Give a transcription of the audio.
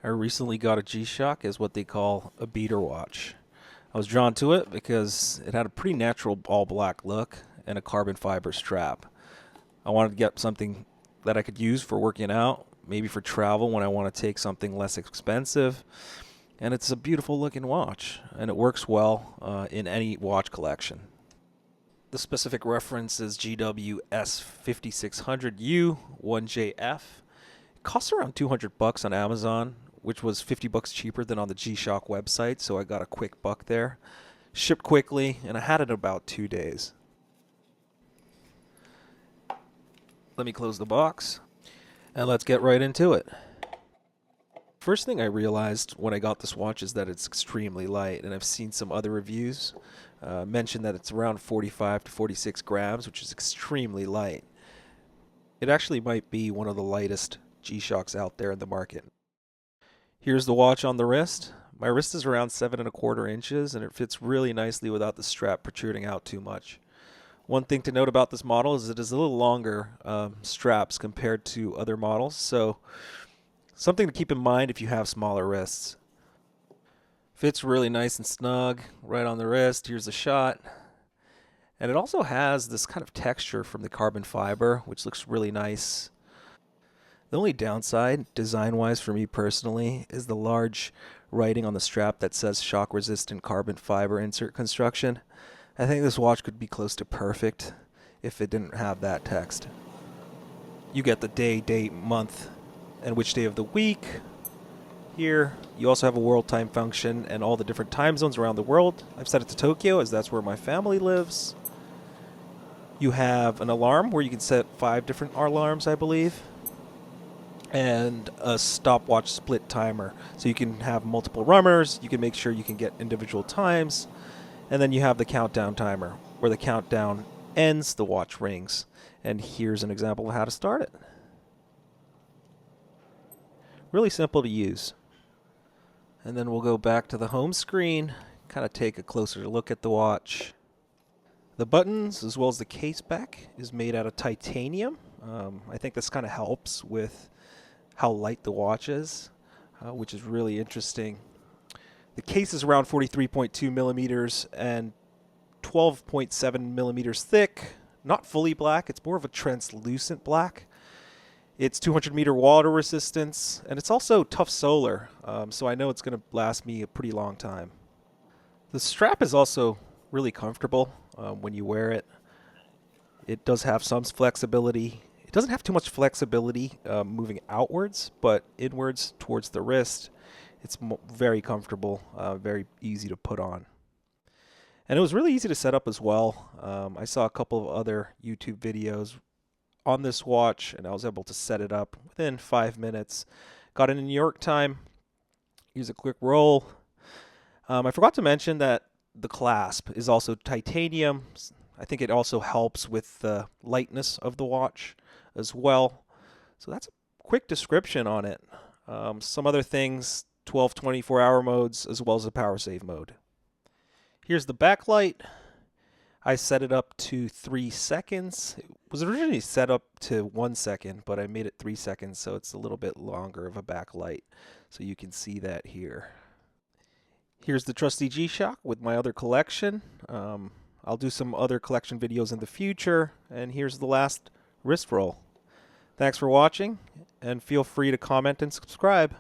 I recently got a G-Shock as what they call a beater watch. I was drawn to it because it had a pretty natural all black look and a carbon fiber strap. I wanted to get something that I could use for working out, maybe for travel when I want to take something less expensive. And it's a beautiful looking watch, and it works well in any watch collection. The specific reference is GW-S5600U-1JF. It costs around $200 on Amazon, which was $50 cheaper than on the G-Shock website, so I got a quick buck there. Shipped quickly, and I had it in about 2 days. Let me close the box, and let's get right into it. First thing I realized when I got this watch is that it's extremely light, and I've seen some other reviews mention that it's around 45 to 46 grams, which is extremely light. It actually might be one of the lightest G-Shocks out there in the market. Here's the watch on the wrist. My wrist is around 7¼ inches, and it fits really nicely without the strap protruding out too much. One thing to note about this model is it is a little longer straps compared to other models, so something to keep in mind if you have smaller wrists. Fits really nice and snug right on the wrist. Here's a shot. And it also has this kind of texture from the carbon fiber, which looks really nice. The only downside, design-wise for me personally, is the large writing on the strap that says shock-resistant carbon fiber insert construction. I think this watch could be close to perfect if it didn't have that text. You get the day, date, month, and which day of the week. Here, you also have a world time function and all the different time zones around the world. I've set it to Tokyo as that's where my family lives. You have an alarm where you can set 5 different alarms, I believe. And a stopwatch split timer. So you can have multiple runners, you can make sure you can get individual times. And then you have the countdown timer, where the countdown ends, the watch rings. And here's an example of how to start it. Really simple to use. And then we'll go back to the home screen, kind of take a closer look at the watch. The buttons, as well as the case back, is made out of titanium. I think this kind of helps with how light the watch is, which is really interesting. The case is around 43.2 millimeters and 12.7 millimeters thick. Not fully black, it's more of a translucent black. It's 200-meter water resistance, and it's also tough solar, so I know it's going to last me a pretty long time. The strap is also really comfortable when you wear it. It does have some flexibility. It doesn't have too much flexibility moving outwards, but inwards towards the wrist, it's very comfortable, very easy to put on. And it was really easy to set up as well. I saw a couple of other YouTube videos on this watch, and I was able to set it up within 5 minutes. Got it in New York time. Use a quick roll. I forgot to mention that the clasp is also titanium. I think it also helps with the lightness of the watch as well. So that's a quick description on it. Some other things, 12 24-hour modes, as well as a power save mode. Here's the backlight. I set it up to 3 seconds. It was originally set up to 1 second, but I made it 3 seconds, so it's a little bit longer of a backlight. So you can see that here. Here's the trusty G-Shock with my other collection. I'll do some other collection videos in the future, and here's the last wrist roll. Thanks for watching, and feel free to comment and subscribe.